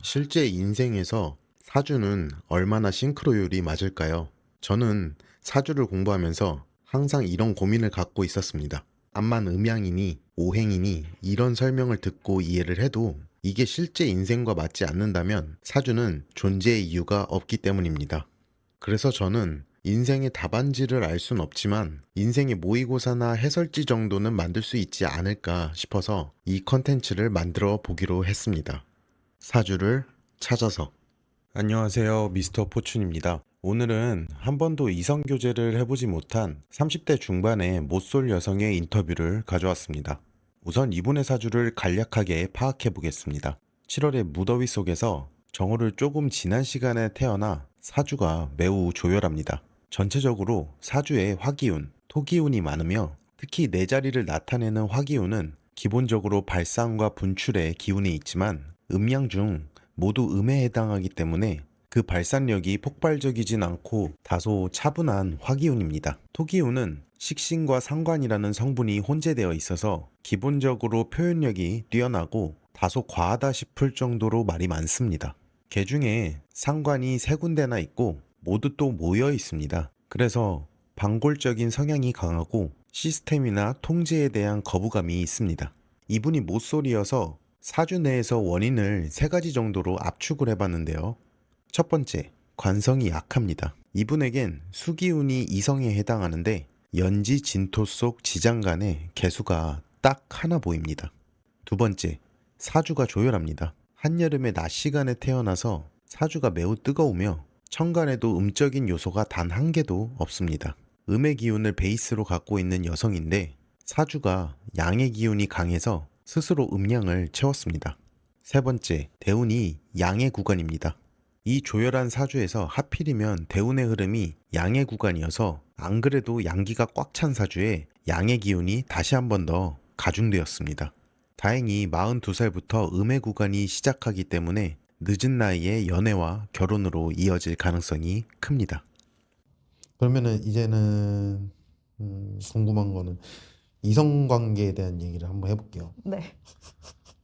실제 인생에서 사주는 얼마나 싱크로율이 맞을까요? 저는 사주를 공부하면서 항상 이런 고민을 갖고 있었습니다. 암만 음양이니 오행이니 이런 설명을 듣고 이해를 해도 이게 실제 인생과 맞지 않는다면 사주는 존재의 이유가 없기 때문입니다. 그래서 저는 인생의 답안지를 알 순 없지만 인생의 모의고사나 해설지 정도는 만들 수 있지 않을까 싶어서 이 컨텐츠를 만들어 보기로 했습니다. 사주를 찾아서. 안녕하세요. 미스터 포춘입니다. 오늘은 한 번도 이성 교제를 해보지 못한 30대 중반의 못쏠 여성의 인터뷰를 가져왔습니다. 우선 이분의 사주를 간략하게 파악해 보겠습니다. 7월의 무더위 속에서 정오를 조금 지난 시간에 태어나 사주가 매우 조열합니다. 전체적으로 사주에 화기운, 토기운이 많으며 특히 네 자리를 나타내는 화기운은 기본적으로 발상과 분출의 기운이 있지만 음양 중 모두 음에 해당하기 때문에 그 발산력이 폭발적이진 않고 다소 차분한 화기운입니다. 토기운은 식신과 상관이라는 성분이 혼재되어 있어서 기본적으로 표현력이 뛰어나고 다소 과하다 싶을 정도로 말이 많습니다. 개 중에 상관이 세 군데나 있고 모두 또 모여 있습니다. 그래서 방골적인 성향이 강하고 시스템이나 통제에 대한 거부감이 있습니다. 이분이 모쏠이어서 사주 내에서 원인을 세 가지 정도로 압축을 해봤는데요. 첫 번째, 관성이 약합니다. 이분에겐 수기운이 이성에 해당하는데 연지 진토 속 지장간에 개수가 딱 하나 보입니다. 두 번째, 사주가 조열합니다. 한여름의 낮 시간에 태어나서 사주가 매우 뜨거우며 천간에도 음적인 요소가 단 한 개도 없습니다. 음의 기운을 베이스로 갖고 있는 여성인데 사주가 양의 기운이 강해서 스스로 음양을 채웠습니다. 세 번째, 대운이 양의 구간입니다. 이 조열한 사주에서 하필이면 대운의 흐름이 양의 구간이어서 안 그래도 양기가 꽉 찬 사주에 양의 기운이 다시 한 번 더 가중되었습니다. 다행히 42살부터 음의 구간이 시작하기 때문에 늦은 나이에 연애와 결혼으로 이어질 가능성이 큽니다. 그러면은 이제는 궁금한 거는 이성관계에 대한 얘기를 한번 해볼게요. 네,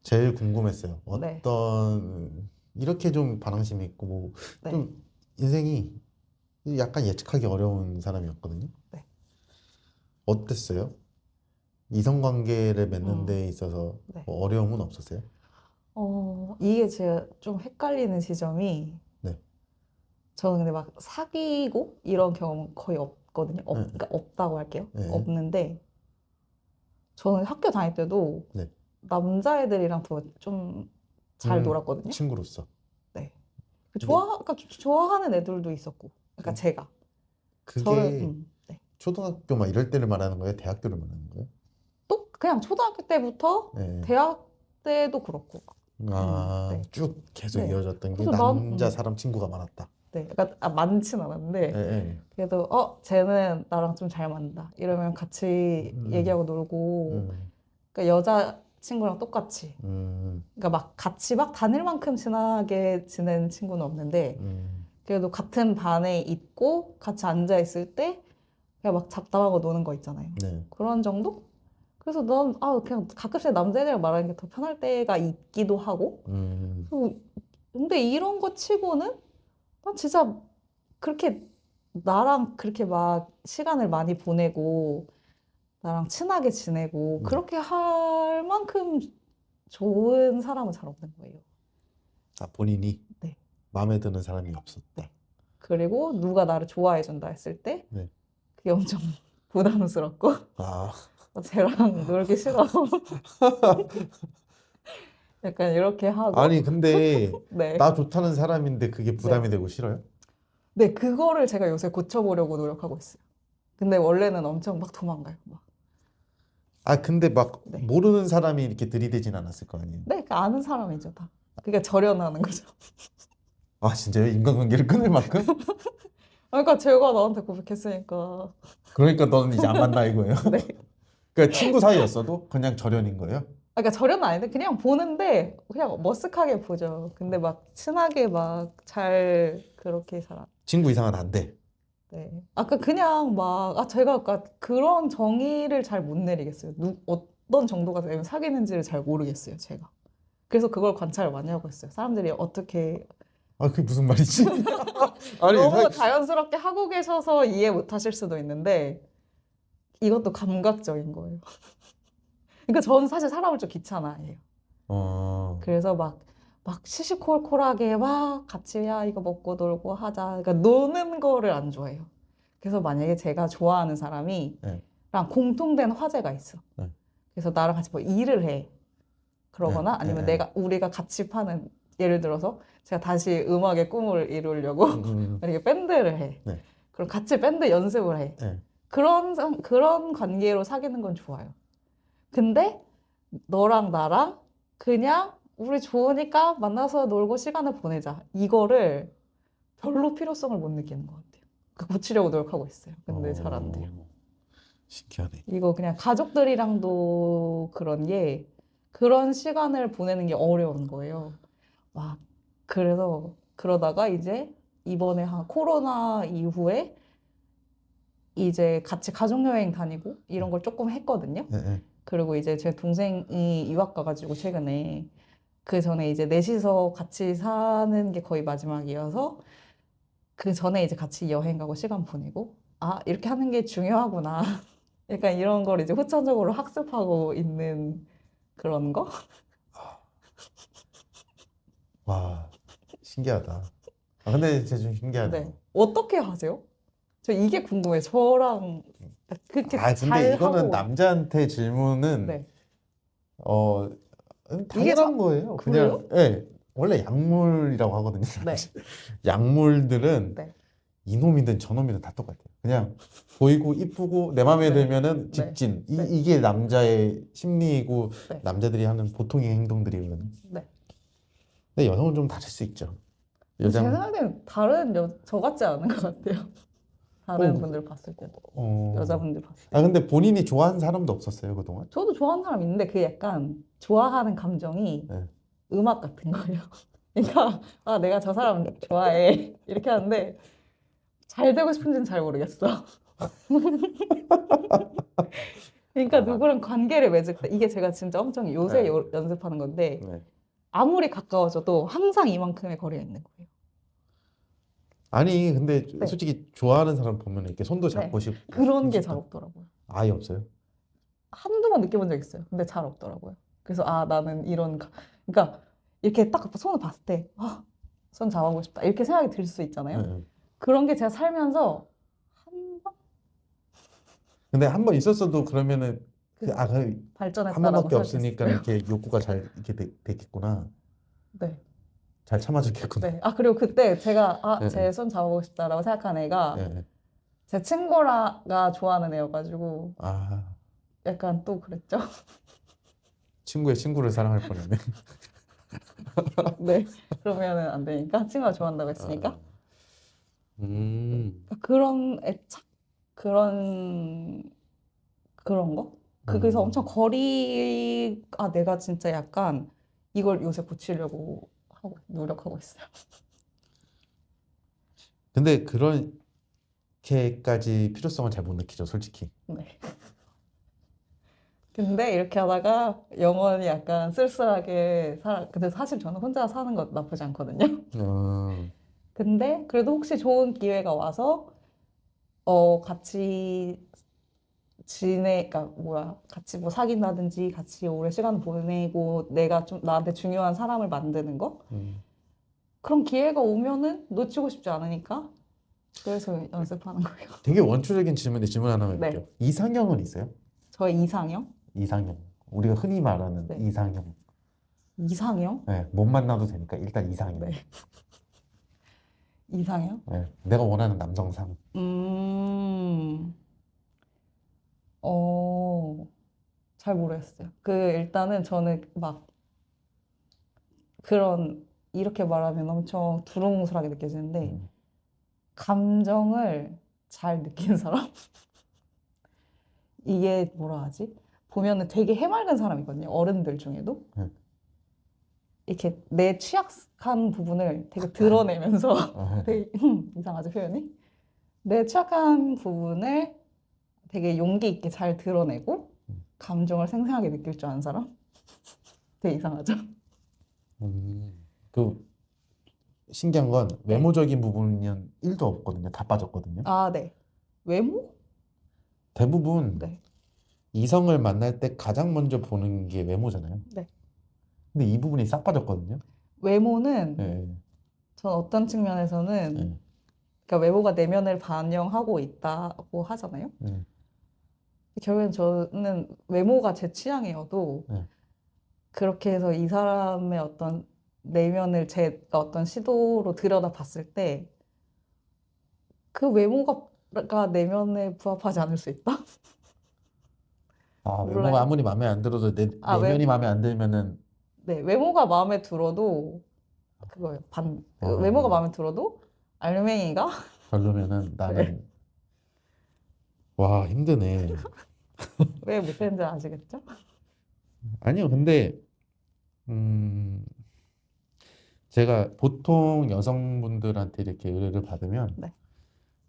제일 궁금했어요. 네, 어떤 이렇게 좀 반항심이 있고 뭐 네, 좀 인생이 약간 예측하기 어려운 사람이었거든요. 네. 어땠어요? 이성관계를 맺는 음, 데 있어서 네. 뭐 어려움은 없었어요? 이게 제가 좀 헷갈리는 지점이 네. 저는 근데 막 사귀고 이런 경험은 거의 없거든요. 네, 그러니까 없다고 할게요. 네, 없는데 저는 학교 다닐 때도 네. 남자애들이랑 더 좀 잘 놀았거든요. 친구로서. 네. 근데 그러니까 좋아하는 애들도 있었고. 그러니까 그, 제가. 저는, 그게 네. 초등학교 막 이럴 때를 말하는 거예요? 대학교를 말하는 거예요? 또 그냥 초등학교 때부터 네. 대학 때도 그렇고. 아, 네. 쭉 계속 네. 이어졌던 게 그래서 남자 사람 친구가 많았다. 네, 그러니까 많진 예, 않았는데 예. 그래도 쟤는 나랑 좀 잘 맞는다 이러면 같이 음, 얘기하고 놀고 음, 그러니까 여자 친구랑 똑같이 음, 그러니까 막 같이 막 다닐 만큼 친하게 지낸 친구는 없는데 음, 그래도 같은 반에 있고 같이 앉아 있을 때 그냥 막 잡담하고 노는 거 있잖아요. 네. 그런 정도? 그래서 넌 그냥 가끔씩 남자애들이랑 말하는 게 더 편할 때가 있기도 하고 그리고 근데 이런 거 치고는 난 진짜 그렇게 나랑 그렇게 막 시간을 많이 보내고 나랑 친하게 지내고 네. 그렇게 할 만큼 좋은 사람은 잘 없는 거예요. 아, 본인이 네, 마음에 드는 사람이 없었다. 네. 그리고 누가 나를 좋아해 준다 했을 때 네. 그게 엄청 부담스럽고 아, 쟤랑 놀기 싫어. 약간 이렇게 하고 아니, 근데 네, 나 좋다는 사람인데 그게 부담이 네. 되고 싫어요? 네, 그거를 제가 요새 고쳐보려고 노력하고 있어요. 근데 원래는 엄청 막 도망가요. 막. 아, 근데 막 네. 모르는 사람이 이렇게 들이대진 않았을 거 아니에요? 네, 그 아는 사람이죠, 다. 그게 절연하는 거죠. 아, 진짜요? 인간관계를 끊을 만큼? 그러니까 제가 나한테 고백했으니까. 그러니까 너는 이제 안 만나 이거예요? 네. 그러니까 친구 사이였어도 그냥 절연인 거예요? 그러니까 절연은 아닌데 그냥 보는데 그냥 머쓱하게 보죠. 근데 막 친하게 막 잘 그렇게 잘 안. 친구 이상은 안 돼. 네. 아까 그냥 막 제가 아까 그런 정의를 잘 못 내리겠어요. 어떤 정도가 되면 사귀는지를 잘 모르겠어요, 제가. 그래서 그걸 관찰을 많이 하고 있어요. 사람들이 어떻게 아, 그게 무슨 말이지? 아니, 너무 자연스럽게 하고 계셔서 이해 못 하실 수도 있는데 이것도 감각적인 거예요. 그러니까 저는 사실 사람을 좀 귀찮아해요. 그래서 막 시시콜콜하게 막 같이 야 이거 먹고 놀고 하자. 그러니까 노는 거를 안 좋아해요. 그래서 만약에 제가 좋아하는 사람이 네. 랑 공통된 화제가 있어. 네. 그래서 나랑 같이 뭐 일을 해. 그러거나 네, 아니면 네, 우리가 같이 파는 예를 들어서 제가 다시 음악의 꿈을 이루려고 만약에 밴드를 해. 네. 그럼 같이 밴드 연습을 해. 네. 그런 관계로 사귀는 건 좋아요. 근데 너랑 나랑 그냥 우리 좋으니까 만나서 놀고 시간을 보내자. 이거를 별로 필요성을 못 느끼는 것 같아요. 그 고치려고 노력하고 있어요. 근데 잘 안 돼요. 신기하네. 이거 그냥 가족들이랑도 그런 시간을 보내는 게 어려운 거예요. 막 그래서 그러다가 이제 이번에 한 코로나 이후에 이제 같이 가족여행 다니고 이런 걸 조금 했거든요. 네, 네. 그리고 이제 제 동생이 유학 가가지고 최근에 그 전에 이제 넷이서 같이 사는 게 거의 마지막이어서 그 전에 이제 같이 여행 가고 시간 보내고 아 이렇게 하는 게 중요하구나. 약간 이런 걸 이제 후천적으로 학습하고 있는 그런 거? 와, 신기하다. 아, 근데 진짜 좀 신기하네. 네. 어떻게 하세요? 저 이게 궁금해요. 저랑 그렇게 아, 근데 잘 이거는 하고 남자한테 질문은 네. 어 이게 당연한 거예요. 그래요? 그냥 예. 원래 약물이라고 하거든요. 네. 약물들은 네. 이놈이든 저놈이든 다 똑같아요. 그냥 보이고 이쁘고 내 마음에 네. 들면은 네. 직진. 네. 이게 남자의 심리이고 네. 남자들이 하는 보통의 행동들이거든요. 네. 근데 여성은 좀 다를 수 있죠. 제 여자는 생각에는 저 같지 않은 것 같아요. 다른 분들 봤을 때도 여자분들 봤을 때. 아 근데 본인이 좋아하는 사람도 없었어요 그동안? 저도 좋아하는 사람 있는데 그 약간 좋아하는 감정이 네. 음악 같은 거예요. 그러니까 아 내가 저 사람 좋아해 이렇게 하는데 잘 되고 싶은지는 잘 모르겠어. 그러니까 누구랑 관계를 맺을 때 이게 제가 진짜 엄청 요새 네. 연습하는 건데 네. 아무리 가까워져도 항상 이만큼의 거리가 있는 거예요. 아니 근데 네. 솔직히 좋아하는 사람 보면 이렇게 손도 잡고 네. 싶고 그런 게 잘 싶다. 없더라고요. 아예 없어요? 한두 번 느껴본 적 있어요. 근데 잘 없더라고요. 그래서 아 나는 그러니까 이렇게 딱 손을 봤을 때 아, 손 잡아보고 싶다 이렇게 생각이 들 수 있잖아요. 네. 그런 게 제가 살면서 한 번 근데 한 번 있었어도 그러면은 한 발전했다라고 번밖에 없으니까 생각했어요. 이렇게 욕구가 잘 이렇게 됐겠구나. 네. 잘 참아줬겠구나. 네. 아 그리고 그때 제가 네. 제 손 잡아보고 싶다라고 생각한 애가 네. 제 친구가 좋아하는 애여가지고 아 약간 또 그랬죠. 친구의 친구를 사랑할 뻔했네. 네. 그러면은 안 되니까 친구가 좋아한다고 했으니까 그런 애착 그런 거? 그래서 엄청 내가 진짜 약간 이걸 요새 고치려고 노력하고 있어요. 근데 그렇게까지 필요성을 잘 못 느끼죠, 솔직히. 네. 근데 이렇게 하다가 영원히 약간 쓸쓸하게 근데 사실 저는 혼자 사는 거 나쁘지 않거든요. 근데 그래도 혹시 좋은 기회가 와서 같이 같이 뭐 사귄다든지 같이 오래 시간 보내고 내가 좀 나한테 중요한 사람을 만드는 거? 그런 기회가 오면은 놓치고 싶지 않으니까 그래서 연습하는 거예요. 되게 원초적인 질문 하나 네. 해볼게요. 이상형은 있어요? 저의 이상형? 이상형. 우리가 흔히 말하는 네. 이상형. 이상형? 네, 못 만나도 되니까 일단 이상형. 네. 이상형? 네, 내가 원하는 남성상. 잘 모르겠어요. 일단은 저는 이렇게 말하면 엄청 두루뭉술하게 느껴지는데, 감정을 잘 느끼는 사람? 이게 뭐라 하지? 보면은 되게 해맑은 사람이거든요. 어른들 중에도. 이렇게 내 취약한 부분을 되게 드러내면서 되게 이상하죠, 표현이? 내 취약한 부분을 되게 용기 있게 잘 드러내고 감정을 생생하게 느낄 줄 아는 사람? 되게 이상하죠? 그 신기한 건 외모적인 부분은 1도 없거든요. 다 빠졌거든요. 아, 네. 외모? 대부분 네. 이성을 만날 때 가장 먼저 보는 게 외모잖아요. 네. 근데 이 부분이 싹 빠졌거든요. 외모는 네. 전 어떤 측면에서는 네. 그러니까 외모가 내면을 반영하고 있다고 하잖아요. 네. 결국엔 저는 외모가 제 취향이어도 네. 그렇게 해서 이 사람의 어떤 내면을 제가 어떤 시도로 들여다봤을 때 그 외모가 내면에 부합하지 않을 수 있다? 아, 외모가 몰라요. 아무리 마음에 안 들어도 아, 내면이 마음에 안 들면은 네, 외모가 마음에 들어도 그거예요. 외모가 마음에 들어도 알맹이가 별로면은 네. 나는 와 힘드네. 왜 못했는지 아시겠죠? 아니요, 근데 음 제가 보통 여성분들한테 이렇게 의뢰를 받으면 네.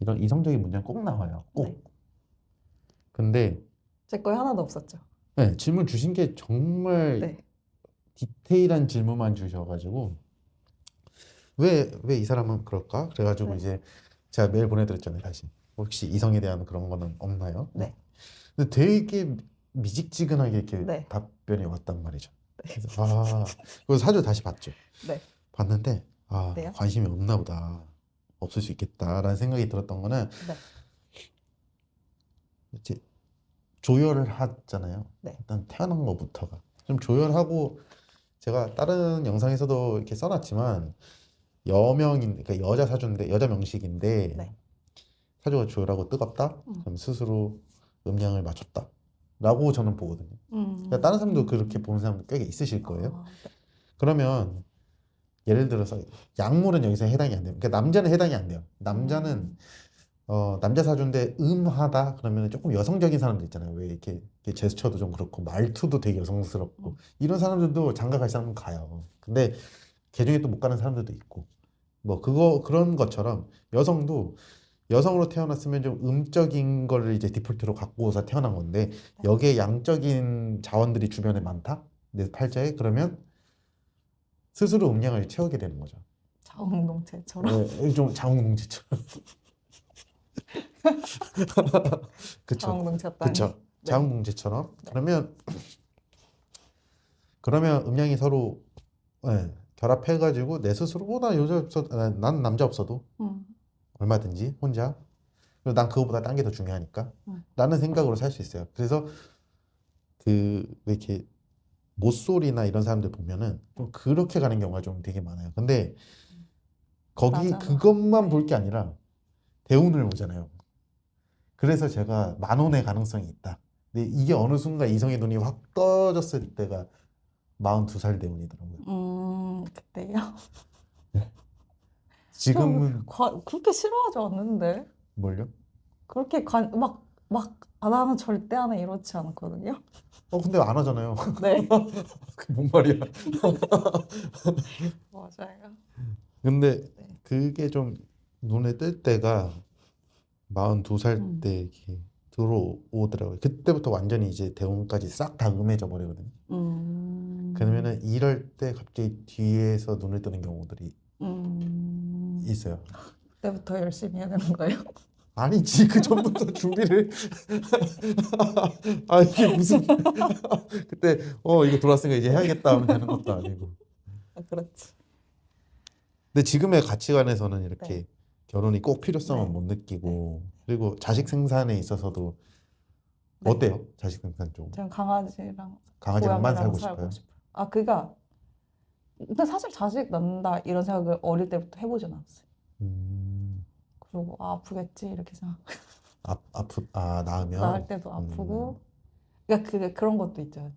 이런 이성적인 문제는 꼭 나와요. 꼭. 네. 근데 제 거에 하나도 없었죠. 네, 질문 주신 게 정말 네. 디테일한 질문만 주셔가지고 왜 이 사람은 그럴까? 그래가지고 네. 이제 제가 메일 보내드렸잖아요. 다시 혹시 이성에 대한 그런 거는 없나요? 네. 근데 되게 미직지근하게 이렇게 네. 답변이 왔단 말이죠. 그래서 그래서 사주 다시 봤죠. 네. 봤는데 네요? 관심이 없나 보다. 없을 수 있겠다라는 생각이 들었던 거는 네. 이제 조열을 하잖아요. 네. 일단 태어난 것부터가 좀 조열하고 제가 다른 영상에서도 이렇게 써놨지만 여명인 그러니까 여자 사주인데 여자 명식인데 네. 사주가 조열하고 뜨겁다. 그럼 스스로 음양을 맞췄다. 라고 저는 보거든요. 그러니까 다른 사람도 그렇게 보는 사람도 꽤 있으실 거예요. 아, 네. 그러면 예를 들어서 약물은 여기서 해당이 안 돼요. 그러니까 남자는 해당이 안 돼요. 남자는 남자 사주인데 음하다 그러면 조금 여성적인 사람들 있잖아요. 왜 이렇게 제스처도 좀 그렇고 말투도 되게 여성스럽고 이런 사람들도 장가 갈 사람은 가요. 근데 개중에 또 못 가는 사람들도 있고 뭐 그런 것처럼 여성도 여성으로 태어났으면 좀 음적인 거를 이제 디폴트로 갖고서 태어난 건데 여기에 양적인 자원들이 주변에 많다. 내 팔자에 그러면 스스로 음양을 채우게 되는 거죠. 자웅동체처럼. 좀 자웅동체처럼. 그쵸. 자웅동체였다니. 그쵸. 네. 자웅동체처럼. 네. 그러면 음양이 서로 결합해가지고 내 스스로 나 여자 없어도 난 남자 없어도 음. 얼마든지 혼자 그리고 난 그거보다 딴 게 더 중요하니까 음. 라는 생각으로 살 수 있어요. 그래서 왜 이렇게 모쏠이나 이런 사람들 보면은 좀 그렇게 가는 경우가 좀 되게 많아요. 근데 거기 맞아. 그것만 볼 게 아니라 대운을 보잖아요. 그래서 제가 만원의 가능성이 있다. 근데 이게 어느 순간 이성의 눈이 확 떠졌을 때가 42살 대운이더라고요. 그때요. 지금은 그렇게 싫어하지 않는데. 뭘요? 그렇게 나는 절대 안 해 이렇지 않거든요. 근데 안 하잖아요. 네. 그게 뭔 말이야? 맞아요. 근데 네. 그게 좀 눈에 뜰 때가 42살 때 이렇게 들어오더라고요. 그때부터 완전히 이제 대운까지 싹 다 음해져 버리거든요. 그러면은 이럴 때 갑자기 뒤에서 눈을 뜨는 경우들이 있어요. 그때부터 열심히 해야 되는 거예요? 아니지, 그 전부터 준비를. 이게 무슨. 그때, 이거 들어왔으니까 이제 해야겠다 하면 되는 것도 아니고. 아, 그렇지. 근데 지금의 가치관에서는 이렇게 네. 결혼이 꼭 필요성은 네. 못 느끼고, 그리고 자식 생산에 있어서도 네. 어때요? 자식 생산 쪽. 저는 강아지랑 강아지랑만 고양이랑 살고 싶어요? 싶어요. 근데 사실 자식 낳는다 이런 생각을 어릴 때부터 해보진 않았어요. 음, 그리고 아프겠지 이렇게 생각. 낳을 낳으면? 때도 아프고. 그러니까 그런 것도 있죠.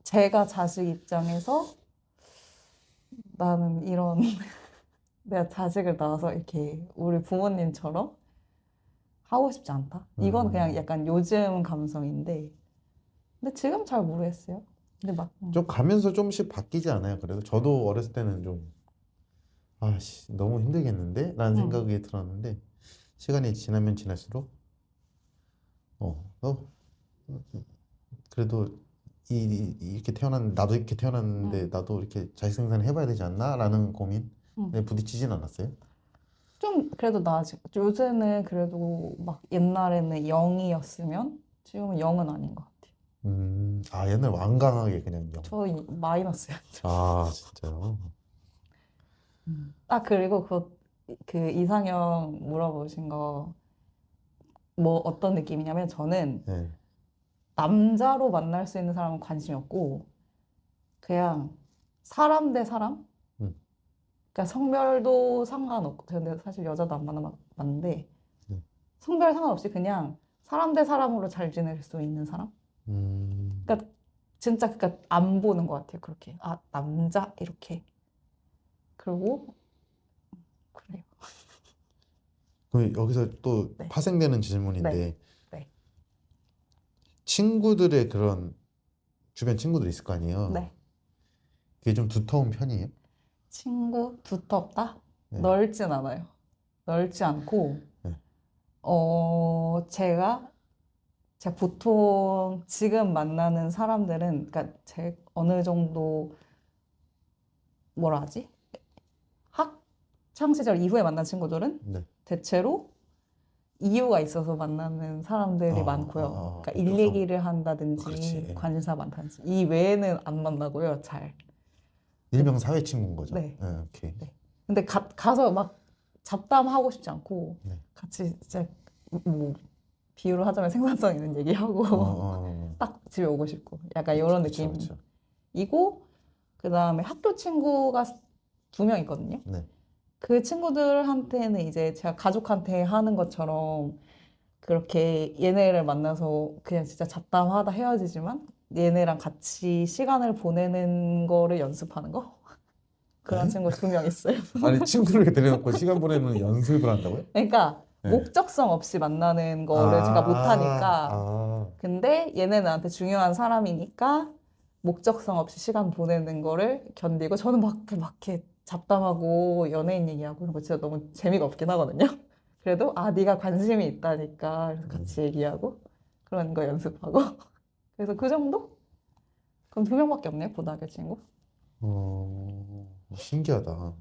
제가 자식 입장에서 나는 이런 내가 자식을 낳아서 이렇게 우리 부모님처럼 하고 싶지 않다. 이건 그냥 약간 요즘 감성인데, 근데 지금 잘 모르겠어요. 근데 좀 가면서 조금씩 바뀌지 않아요? 그래도 저도 어렸을 때는 좀 아씨 너무 힘들겠는데? 라는 생각이 들었는데 시간이 지나면 지날수록 어, 어, 그래도 이렇게 나도 이렇게 태어났는데 나도 이렇게 자식 생산을 해봐야 되지 않나라는 고민에 부딪히진 않았어요? 좀 그래도 나아지고 요새는 그래도 막 옛날에는 0이었으면 지금은 0은 아닌 것 같아요. 아 옛날 완강하게 그냥 영. 저 마이너스였죠. 아 진짜요? 아 그리고 그 이상형 물어보신 거 뭐 어떤 느낌이냐면 저는 네. 남자로 만날 수 있는 사람은 관심이 없고 그냥 사람 대 사람? 음. 그러니까 성별도 상관없고 근데 사실 여자도 안 맞는데 네. 성별 상관없이 그냥 사람 대 사람으로 잘 지낼 수 있는 사람? 그러니까 진짜 그러니까 안 보는 것 같아요. 그렇게 아 남자 이렇게 그리고 그래요. 그럼 여기서 또 네. 파생되는 질문인데 네. 네. 친구들의 그런 주변 친구들 있을 거 아니에요? 네. 그게 좀 두터운 편이에요? 친구 두텁다? 네. 넓진 않아요. 넓지 않고 네. 제가 보통 지금 만나는 사람들은 그러니까 제 어느 정도 뭐라 하지? 학창 시절 이후에 만난 친구들은 네. 대체로 이유가 있어서 만나는 사람들이 많고요. 그러니까 일 얘기를 한다든지 그렇지. 관심사가 많다든지 이 외에는 안 만나고요. 잘. 일명 사회 친구인 거죠. 네. 오케이. 네. 근데 가서 막 잡담하고 싶지 않고 네. 같이 진짜 뭐 비유를 하자면 생산성 있는 얘기하고 딱 집에 오고 싶고 약간 이런 그쵸. 느낌이고 그다음에 학교 친구가 2명 있거든요. 네. 그 친구들한테는 이제 제가 가족한테 하는 것처럼 그렇게 얘네를 만나서 그냥 진짜 잡담하다 헤어지지만 얘네랑 같이 시간을 보내는 거를 연습하는 거? 그런 네? 친구 2명 있어요. 아니 친구를 데려놓고 시간 보내는 연습을 한다고요? 그러니까 네. 목적성 없이 만나는 거를 제가 못하니까 아. 근데 얘는 나한테 중요한 사람이니까 목적성 없이 시간 보내는 거를 견디고 저는 막 이렇게 잡담하고 연예인 얘기하고 이런 거 진짜 너무 재미가 없긴 하거든요. 그래도 아 네가 관심이 있다니까 그래서 같이 얘기하고 그런 거 연습하고 그래서 그 정도? 그럼 2명밖에 없네요 고등학교 친구. 신기하다.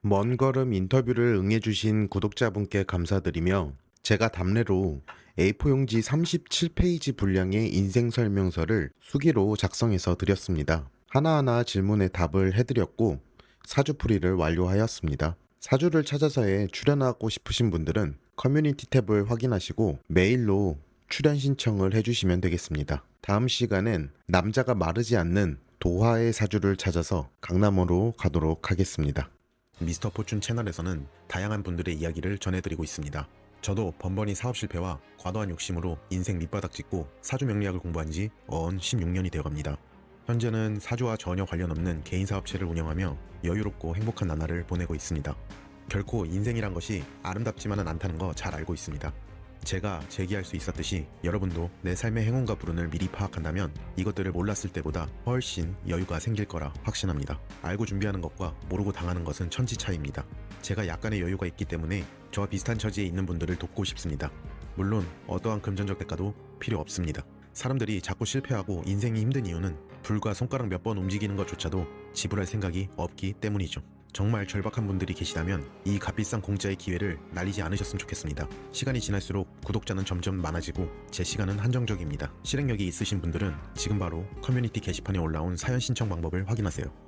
먼 걸음 인터뷰를 응해주신 구독자분께 감사드리며 제가 답례로 A4 용지 37페이지 분량의 인생 설명서를 수기로 작성해서 드렸습니다. 하나하나 질문에 답을 해드렸고 사주풀이를 완료하였습니다. 사주를 찾아서에 출연하고 싶으신 분들은 커뮤니티 탭을 확인하시고 메일로 출연 신청을 해주시면 되겠습니다. 다음 시간엔 남자가 마르지 않는 도화의 사주를 찾아서 강남으로 가도록 하겠습니다. 미스터 포춘 채널에서는 다양한 분들의 이야기를 전해드리고 있습니다. 저도 번번이 사업 실패와 과도한 욕심으로 인생 밑바닥 찍고 사주 명리학을 공부한 지 어언 16년이 되어갑니다. 현재는 사주와 전혀 관련 없는 개인 사업체를 운영하며 여유롭고 행복한 나날을 보내고 있습니다. 결코 인생이란 것이 아름답지만은 않다는 거 잘 알고 있습니다. 제가 제기할 수 있었듯이 여러분도 내 삶의 행운과 불운을 미리 파악한다면 이것들을 몰랐을 때보다 훨씬 여유가 생길 거라 확신합니다. 알고 준비하는 것과 모르고 당하는 것은 천지 차이입니다. 제가 약간의 여유가 있기 때문에 저와 비슷한 처지에 있는 분들을 돕고 싶습니다. 물론 어떠한 금전적 대가도 필요 없습니다. 사람들이 자꾸 실패하고 인생이 힘든 이유는 불과 손가락 몇 번 움직이는 것조차도 지불할 생각이 없기 때문이죠. 정말 절박한 분들이 계시다면 이 값비싼 공짜의 기회를 날리지 않으셨으면 좋겠습니다. 시간이 지날수록 구독자는 점점 많아지고 제 시간은 한정적입니다. 실행력이 있으신 분들은 지금 바로 커뮤니티 게시판에 올라온 사연 신청 방법을 확인하세요.